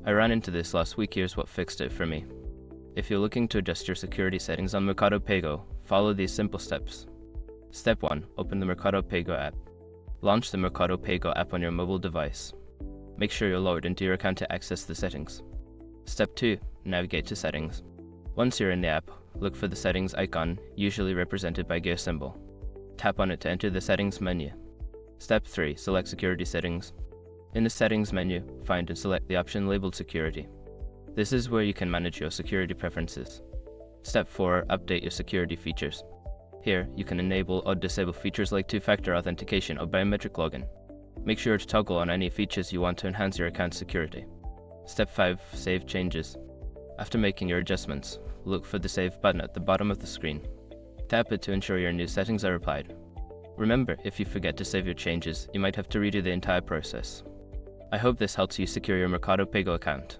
I ran into this last week. Here's what fixed it for me. If you're looking to adjust your security settings on Mercado Pago, follow these simple steps. Step 1. Open the Mercado Pago app. Launch the Mercado Pago app on your mobile device. Make sure you're logged into your account to access the settings. Step 2. Navigate to Settings. Once you're in the app, look for the settings icon, usually represented by gear symbol. Tap on it to enter the settings menu. Step 3. Select Security Settings. In the settings menu, find and select the option labeled Security. This is where you can manage your security preferences. Step 4. Update your security features. Here, you can enable or disable features like two-factor authentication or biometric login. Make sure to toggle on any features you want to enhance your account's security. Step 5. Save changes. After making your adjustments, look for the Save button at the bottom of the screen. Tap it to ensure your new settings are applied. Remember, if you forget to save your changes, you might have to redo the entire process. I hope this helps you secure your Mercado Pago account.